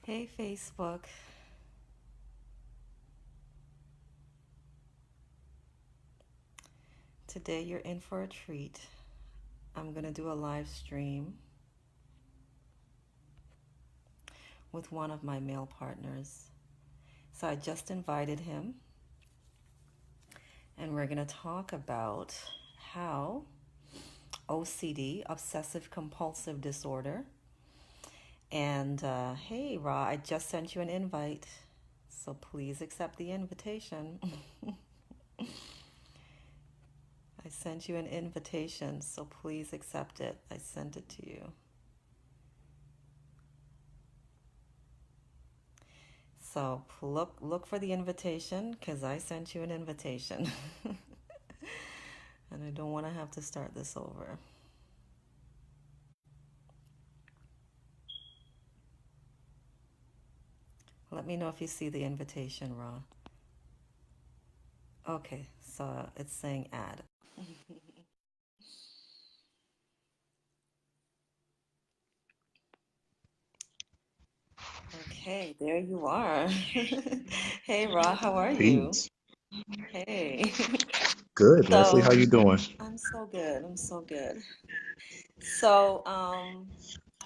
Hey, Facebook. Today you're in for a treat. I'm going to do a live stream with one of my male partners. So I just invited him, and we're going to talk about how OCD, obsessive compulsive disorder, and hey, Ra, I just sent you an invite. So please accept the invitation. I sent you an invitation, so please accept it. I sent it to you. So look for the invitation because I sent you an invitation. And I don't want to have to start this over. Let me know if you see the invitation, Ra. Okay, so it's saying add. Okay, there you are. Hey, Ra, how are you? Peace. Hey. Good, Lesley. How So you doing? I'm so good. I'm so good. So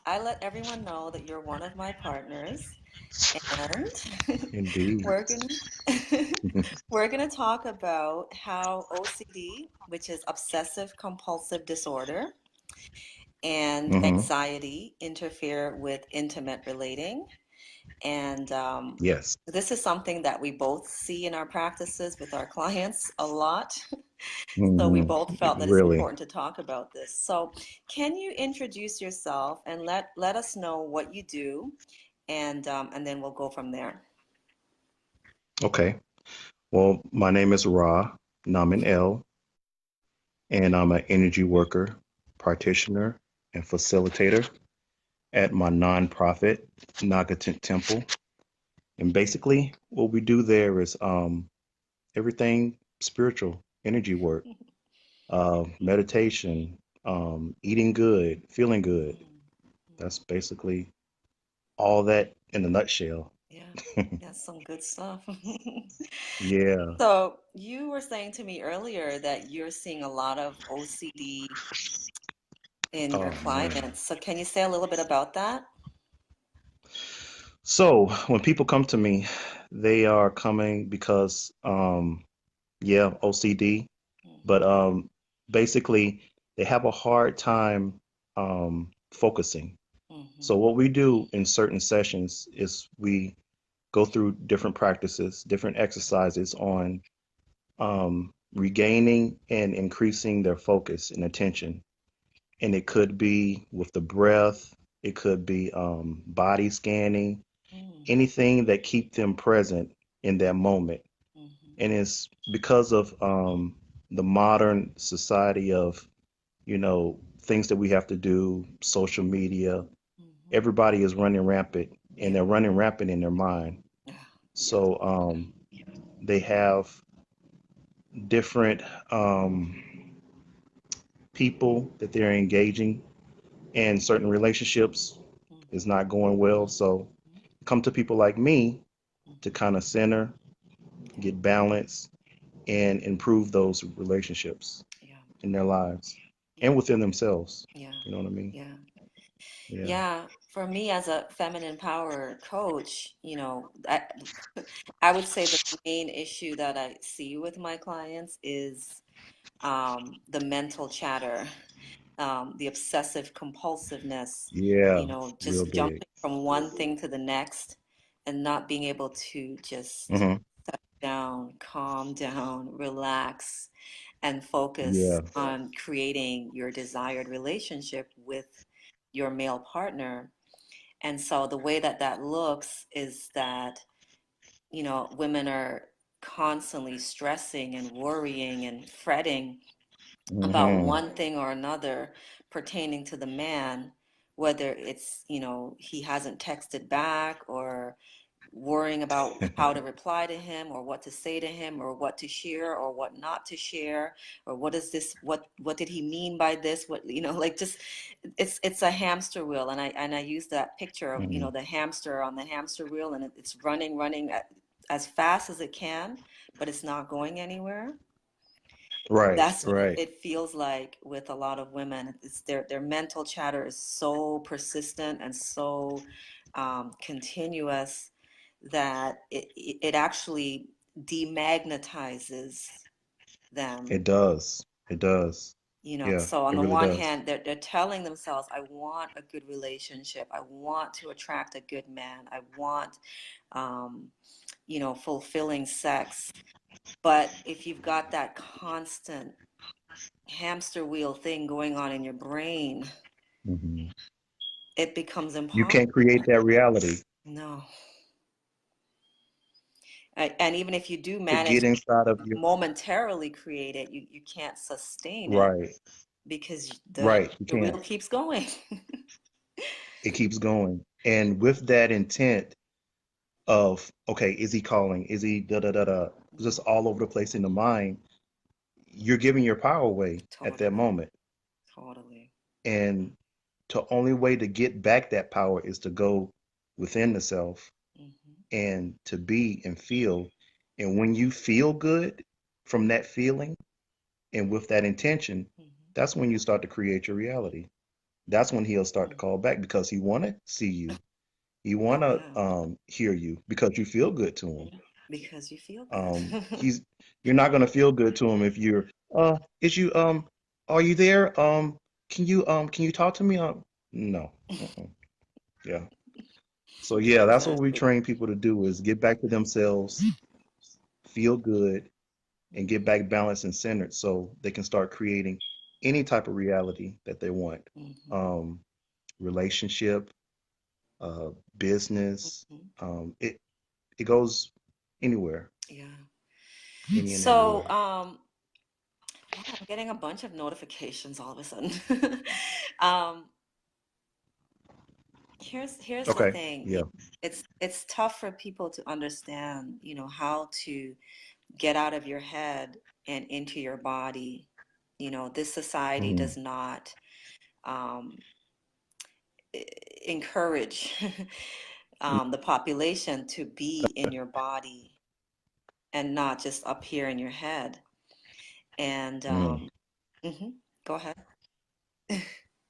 I let everyone know that you're one of my partners, and Indeed. we're gonna we're gonna talk about how OCD, which is obsessive compulsive disorder, and Hmm. anxiety interfere with intimate relating. And Yes. this is something that we both see in our practices with our clients a lot. So we Hmm. both felt that it's Really. important to talk about this. So can you introduce yourself and let us know what you do, and then we'll go from there. Okay. Well, my name is Ra Namin El, and I'm an energy worker, practitioner, and facilitator at my nonprofit, Nagatent Temple. And basically, what we do there is everything spiritual, energy work, meditation, eating good, feeling good. That's basically all that in a nutshell. Yeah, that's some good stuff. Yeah. So you were saying to me earlier that you're seeing a lot of OCD in your Oh man. clients. So can you say a little bit about that? So when people come to me, they are coming because yeah, OCD, but Hmm. basically they have a hard time focusing. So Hmm. what we do in certain sessions is we go through different practices, different exercises on regaining and increasing their focus and attention. And it could be with the breath, it could be body scanning, anything that keep them present in that moment. Hmm. And it's because of the modern society of, things that we have to do, social media, Hmm. everybody is running rampant and Yeah. they're running rampant in their mind. Yeah. Yeah. So they have different people that they're engaging and certain relationships is Hmm. not going well. So come to people like me to Hmm. kind of center, Yeah. get balance, and improve those relationships Yeah. in their lives and Yeah. within themselves. Yeah. You know what I mean? Yeah. Yeah. Yeah. For me as a feminine power coach, I would say the main issue that I see with my clients is the mental chatter, the obsessive compulsiveness, Yeah. Real just big. jumping from one thing to the next and not being able to just Hmm. down, calm down, relax, and focus Yeah. on creating your desired relationship with your male partner. And so the way that that looks is that, women are constantly stressing and worrying and fretting about Hmm. one thing or another pertaining to the man, whether it's, he hasn't texted back or worrying about how to reply to him or what to say to him or what to share or what not to share or what is this, what did he mean by this, what, like, just it's a hamster wheel. And I use that picture of, Mhm. the hamster on the hamster wheel, and it's running as fast as it can, but it's not going anywhere. Right, That's what right. it feels like with a lot of women. It's their mental chatter is so persistent and so continuous that it actually demagnetizes them. It does. It does. Yeah, So on it the really one does. hand, they're telling themselves, I want a good relationship. I want to attract a good man. I want, um, fulfilling sex. But if you've got that constant hamster wheel thing going on in your brain, Mhm. it becomes You impossible. can't create that reality No. And even if you do to manage get inside of your momentarily create it, you can't sustain it right, because the right. You the wheel can't. keeps going. It keeps going. And with that intent of, okay, is he calling? Is he da da da da? Just all over the place in the mind, you're giving your power away at that Totally, moment. totally. And the only way to get back that power is to go within the self Hmm. and to be and feel. And when you feel good from that feeling and with that intention, Hmm. that's when you start to create your reality. That's when he'll start to call Hmm. back because he want to see you. He want Oh to yeah, hear you because you feel good to him. because you feel good. He's you're not gonna feel good to him if you're is you are you there? Can you talk to me? No. Mm-mm. Yeah. So yeah, that's what we Exactly. train people to do is get back to themselves, feel good, and get Hmm. back balanced and centered so they can start creating any type of reality that they want. Hmm. Um, relationship, uh, business, Hmm. it goes anywhere, Yeah. any and So, everywhere. wow, I'm getting a bunch of notifications all of a sudden. Um, here's the Okay. thing. Yeah. It's tough for people to understand, how to get out of your head and into your body. This society Hmm. does not um, encourage the population to be in your body and not just up here in your head. And Mm. mhm, go ahead.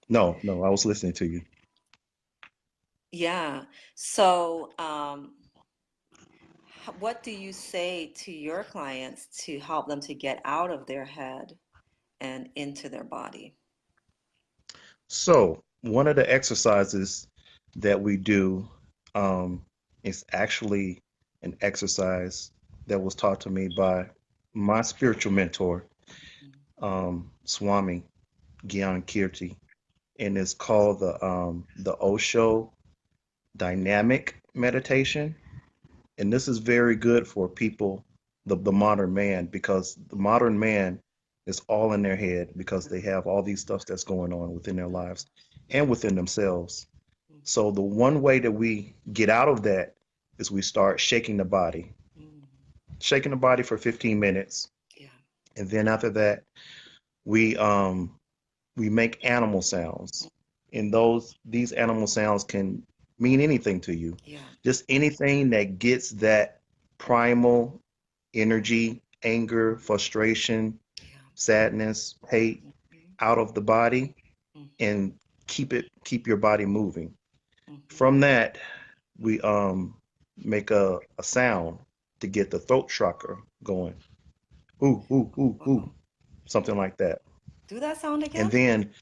No, no, I was listening to you. Yeah. So, what do you say to your clients to help them to get out of their head and into their body? So, one of the exercises that we do is actually an exercise that was taught to me by my spiritual mentor, Swami Gyan Kirti, and it's called the Osho Dynamic Meditation. And this is very good for people, the modern man, because the modern man is all in their head because they have all these stuff that's going on within their lives and within themselves. Mhm. So the one way that we get out of that is we start Mhm. shaking the body for 15 minutes, Yeah. and then after that we we make animal sounds. And these animal sounds can mean anything to you. Yeah. Just anything that gets that primal energy, anger, frustration, Yeah. sadness, hate Mhm. out of the body Mhm. and keep your body moving. Mhm. From that, we make a sound to get the throat chakra going. Ooh, ooh, ooh, ooh, Uh-oh. something like that. Do that sound And again? then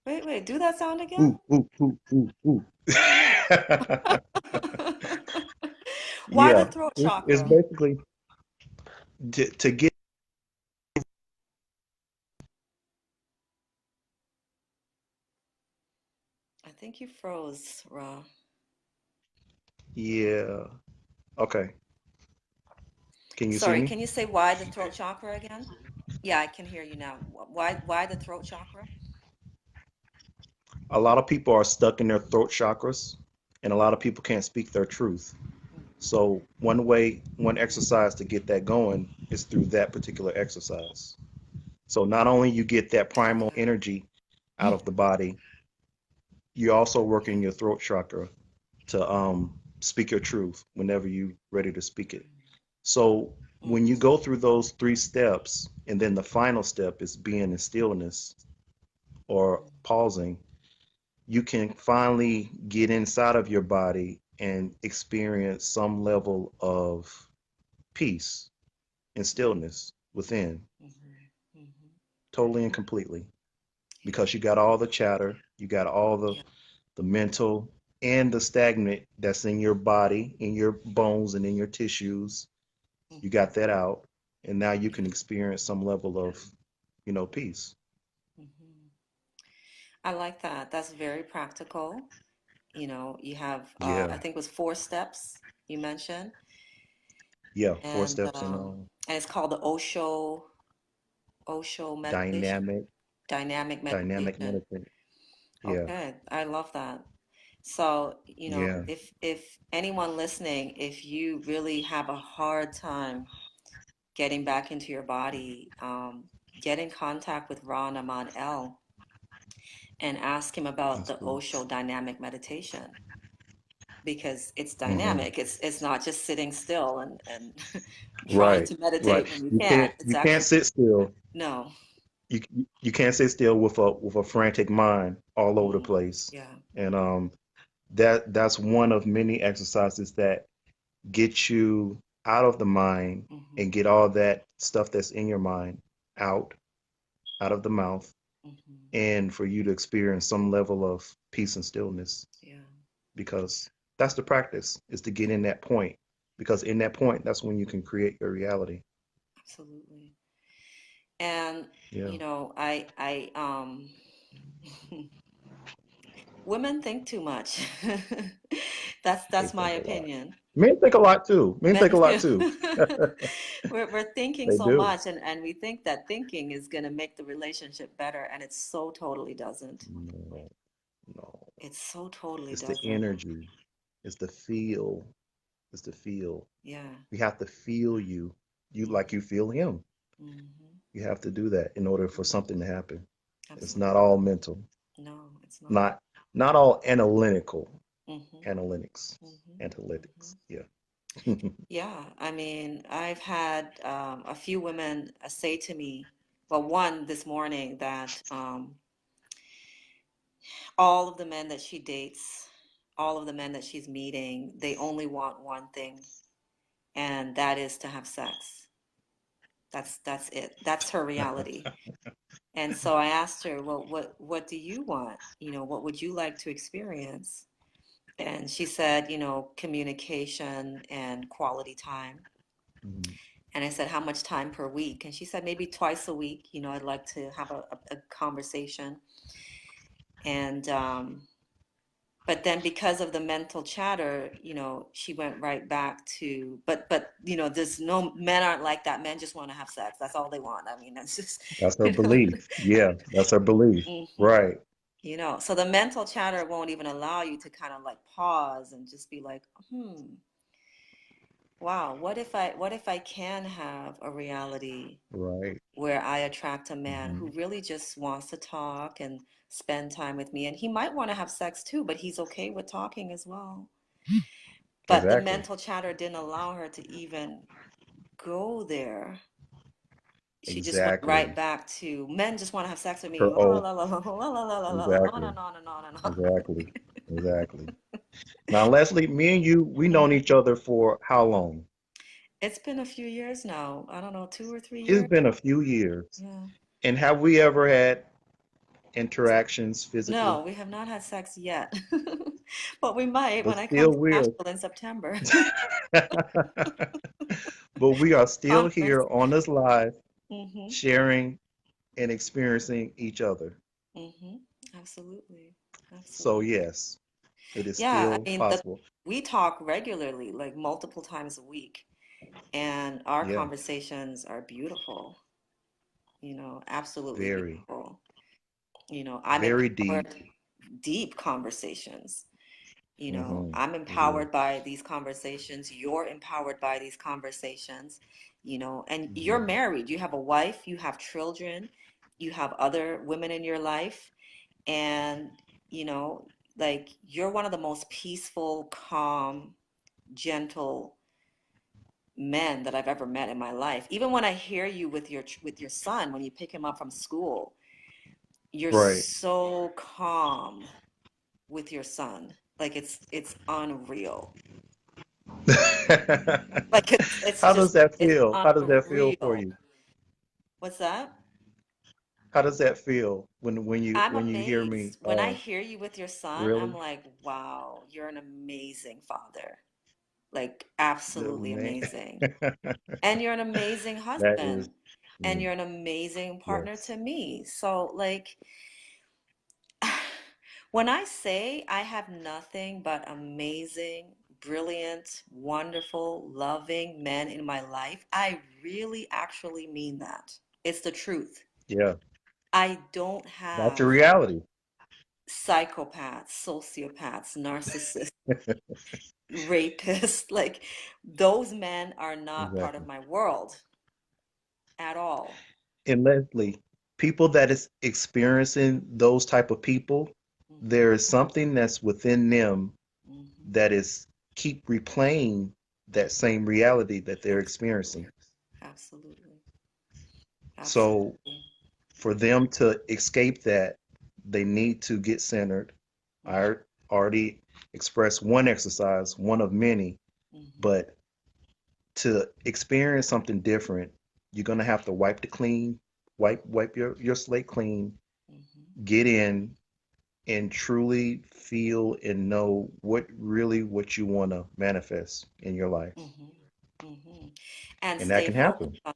Wait, do that sound again? ooh, ooh, ooh, ooh, ooh. Why the Yeah, throat it's chakra? basically to get, I think you froze, Ra. yeah. Okay. Can you see Sorry, me? can you say why the throat chakra again? Yeah, I can hear you now. Why the throat chakra? A lot of people are stuck in their throat chakras, and a lot of people can't speak their truth. So one exercise to get that going is through that particular exercise. So not only you get that primal Okay. energy out of the body, you're also working your throat chakra to speak your truth whenever you're ready to speak it. So when you Mm-hmm. go through those three steps, and then the final step is being in stillness or pausing, you can finally get inside of your body and experience some level of peace and stillness within, Mm-hmm. Mm-hmm. totally and completely, Yeah. because you got all the chatter, you got all Yeah. the mental and the stagnant that's in your body, in your bones and in your tissues. You got Mm-hmm. that out, and now you can Yeah. experience some level of, peace. Mm-hmm. I like that. That's very practical. You have, Yeah, I think it was 4 steps you mentioned, yeah. Four and steps and it's called the Osho meditation, dynamic, dynamic dynamic meditation. medicine. Yeah, Okay, I love that. So, yeah. if anyone listening, if you really have a hard time getting back into your body, get in contact with Ron Aman El and ask him about That's the cool. Osho dynamic meditation because it's Hmm. dynamic. It's not just sitting still and trying Right, to right. meditate when you You can't. can't It's you can't actually sit still. no. You you can't sit still with a frantic mind all over the place. Yeah. And that's one of many exercises that get you out of the mind and Hmm. get all that stuff that's in your mind out out of the mouth, Hmm. and for you to experience some level of peace and stillness, Yeah. because that's the practice, is to get in that point, because in that point that's when you can create your reality. Absolutely. And Yeah, I women think too much. they That's my think a lot. opinion. Men think a lot too. Men Men think a lot too. too. We're thinking They so do. much and we think that thinking is going to make the relationship better, and it so totally doesn't. No, no. It so totally It's the doesn't. energy. It's the feel. It's the feel. Yeah. We have to feel you. You like you Hmm. feel him. Hmm. You have to do that in order for something to happen. It's not Absolutely. all mental, No, it's not. not not all analytical. Hmm. Analytics, Hmm. analytics. Hmm. Yeah. Yeah, I mean, I've had a few women say to me, well, one this morning that all of the men that she dates, all of the men that she's meeting, they only want one thing, and that is to have sex. That's it. That's her reality. And so I asked her, well, what do you want? What would you like to experience? And she said, communication and quality time. Mhm. And I said, how much time per week? And she said, maybe twice a week. I'd like to have a conversation. And but then because of the mental chatter, she went right back to, there's no, men aren't like that. Men just want to have sex. That's all they want. I mean, that's just, That's her you know. belief. Yeah, that's her belief. Hmm. Right. So the mental chatter won't even allow you to kind of like pause and just be like, wow, what if I can have a reality Right. where I attract a man who Hmm. really just wants to talk and spend time with me. And he might want to have sex too, but he's okay with talking as well. But the Exactly. mental chatter didn't allow her to even go there. She just went right Exactly. back to men just want to have sex with me. Her La la oh, la la la la la la la la, on exactly. and on and on and on. Exactly. Exactly. Now, Lesley, me and you, we known Mhm. each other for how long? It's been a few years now. I don't know, 2 or 3 It's years. been a few years. Yeah. And have we ever had interactions physically? No, we have not had sex yet. But we might But when I come still to we're Nashville in September. but we are still here Conference. on this live, Mm-hmm. sharing and experiencing each other. Mm-hmm. Absolutely. So Absolutely. yes, it is Yeah, still I mean, possible. we talk regularly, like multiple times a week, and our Yeah, conversations are beautiful, absolutely very, beautiful. I'm very deep. empowered, deep conversations, Hmm. I'm It is. empowered by these conversations. You're empowered by these conversations, and you're Hmm. married. You have a wife, you have children, you have other women in your life. And, you know, like you're one of the most peaceful, calm, gentle men that I've ever met in my life. Even when I hear you with your son, when you pick him up from school, you're Right. so calm with your son. Like it's unreal. Like it's How does just that it's feel? How does that feel for unreal. you? What's that? How does that feel when you I'm when you hear me? amazed. When I hear you with your son, I'm Really? like, wow, you're an amazing father. Like The absolutely man. amazing. And you're an amazing That is. husband. And Mm, you're an amazing partner yes. to me. So like when I say I have nothing but amazing, brilliant, wonderful, loving men in my life, I really actually mean that. It's the truth. Yeah. I don't That's your have reality. psychopaths, sociopaths, narcissists, rapists. Like those men are not part of Exactly. my world at all. And Leslie, people that is experiencing those type of people, Hmm. there is something that's within them Hmm. that is keep replaying that same reality that they're experiencing. Absolutely. Absolutely. So Absolutely. for them to escape that, they need to get centered. I Hmm. already expressed one exercise, one of many, Hmm. but to experience something different, you're gonna have to wipe the clean, wipe your slate clean, Hmm. get in and truly feel and know what you want to manifest in your life. Hmm. Hmm. And And that stay can focused happen. on.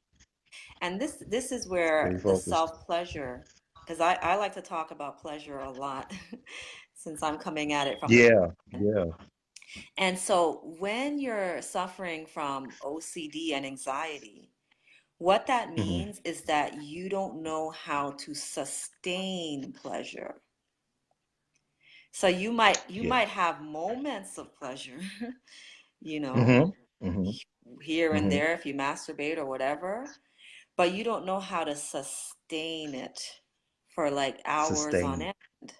And this is Stay where the focused. self-pleasure, because I like to talk about pleasure a lot since I'm coming at it from the Yeah, feminine. yeah. And so when you're suffering from OCD and anxiety, what that Hmm. means is that you don't know how to sustain pleasure. So you Yeah. might have moments of pleasure, you know, Hmm. Hmm. here and Hmm. there if you masturbate or whatever, but you don't know how to sustain it for like hours on Sustain. end.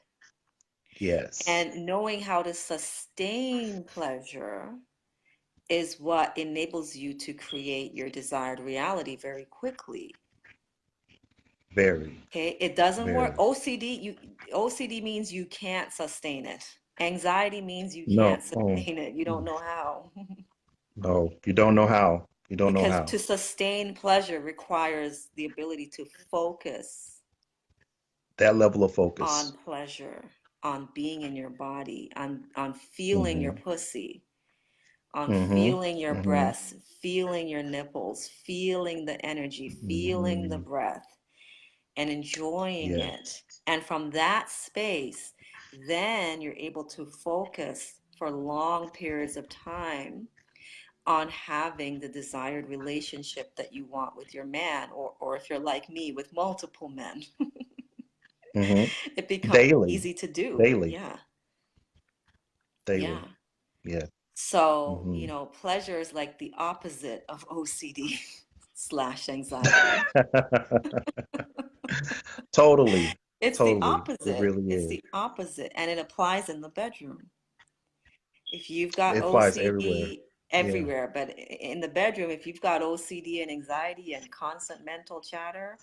Yes. And knowing how to sustain pleasure is what enables you to create your desired reality very quickly. Very, Okay, it doesn't work. very. OCD means you can't sustain it. Anxiety means you No. can't Oh, sustain it. You don't know how. no. You don't know how. You don't know Because how. to sustain pleasure requires the ability to focus That level of on focus. pleasure, on being in your body, on feeling your Hmm. pussy, on Hmm. feeling your Hmm. breasts, feeling your nipples, feeling the energy, feeling the Hmm. breath, and enjoying Yes. it. And from that space, then you're able to focus for long periods of time on having the desired relationship that you want with your man, or if you're like me, with multiple men. Hmm. It becomes Daily. easy to do. Daily. Yeah. Daily. Yeah. Yeah. So, Hmm. pleasure is like the opposite of OCD slash anxiety. Totally. It's the Totally. It opposite. really It's is. the opposite. And it applies in the bedroom. If you've got It applies everywhere. OCD Yeah. everywhere, but in the bedroom, if you've got OCD and anxiety and constant mental chatter,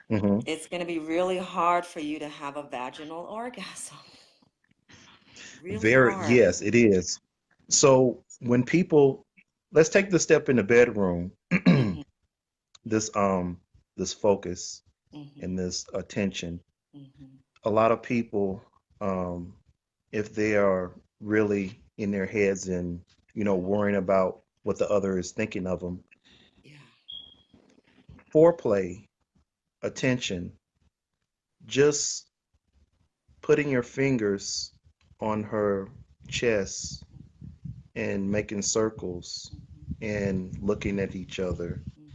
Hmm. it's going to be really hard for you to have a vaginal orgasm. Really Very, hard. yes, it is. So when people, let's take the step in the bedroom, Hmm. this this focus Hmm. and this attention. Hmm. A lot of people, um, if they are really in their heads and Hmm. worrying about what the other is thinking of them, Yeah. foreplay, attention, just putting your fingers on her chest and making circles Hmm. and looking at each other Hmm.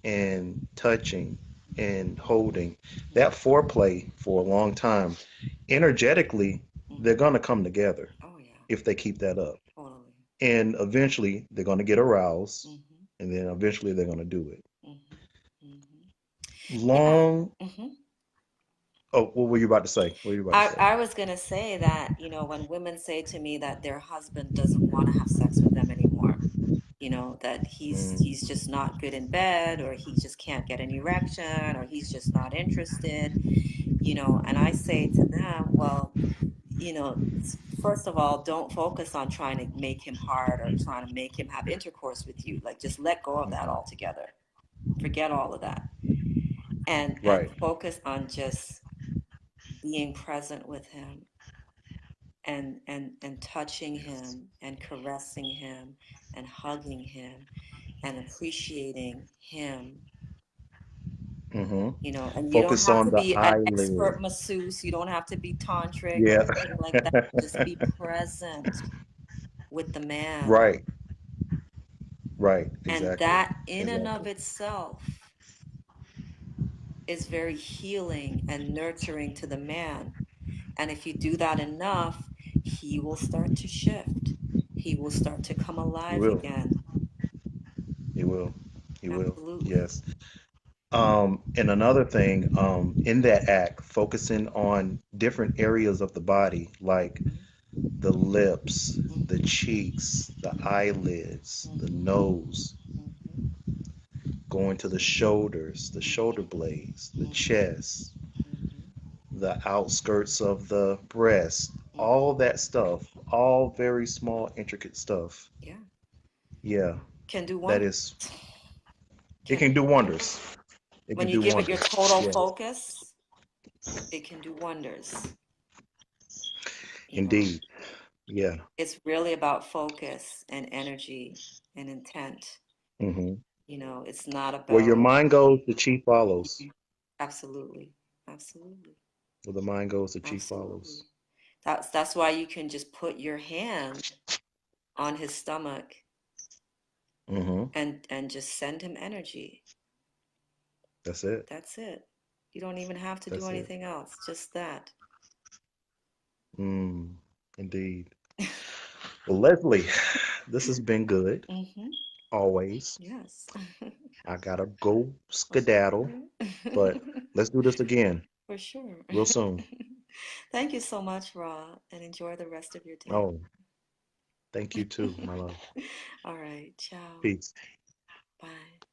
and touching and holding. That Hmm. foreplay for a long time, energetically, they're Hmm. going to come together. Oh, yeah. if they keep that up. Totally. And eventually they're going to get aroused, Mm-hmm. and then eventually they're going to do it. Mm-hmm. Mm-hmm. Yeah. Long, Mm-hmm. oh, what were you about to say? What were you about to say? I was gonna say that, when women say to me that their husband doesn't want to have sex with them anymore, that Mm, he's just not good in bed, or he just can't get an erection, or he's just not interested, and I say to them, well, first of all, don't focus on trying to make him hard or trying to make him have intercourse with you. Like, just let go of that mhm. altogether. Forget all of that. And Right. focus on just being present with him, and touching him and caressing him and hugging him and appreciating him. Hmm. And you don't Focus have on to the be an eyelid. expert masseuse, you don't have to be tantric or Yeah. anything like that. Just be present with the man. Right. Right. And Exactly. that in and of Exactly. itself is very healing and nurturing to the man. And if you do that enough, he will start to shift. He will start to come He alive will. again. He will. He will. Absolutely. Yes. And another thing, in that act, focusing on different areas of the body, like Mm-hmm. the lips, the Mm-hmm. cheeks, the eyelids, the Mm-hmm. nose, Mm-hmm. going to the shoulder Mm-hmm. blades, the Mm-hmm. chest, Mm-hmm. the outskirts of the breast, Mm-hmm. all that stuff, all very small, intricate stuff. Yeah. Yeah, Can do that one. is, it Can can do do wonders. wonders. It When can you do give it your wonders. total Yeah, focus, it can do wonders. You know, indeed. Yeah. it's really about focus and energy and intent. Hmm. It's not Where your about. mind goes, the chi follows. Mhm. Absolutely. Absolutely. Where the mind goes, the chi Absolutely. follows. That's why you can just put your hand on his stomach Hmm. and just send him energy. That's it. That's it. You don't even have to do That's it. anything else, just that. Mm, indeed. Well, Leslie, this has been good, Mm-hmm. always. Yes. I gotta go skedaddle, Okay. but let's do this again For sure. real soon. Thank you so much, Ra, and enjoy the rest of your day. Oh, thank you too, my love. All right. Ciao. Peace. Bye.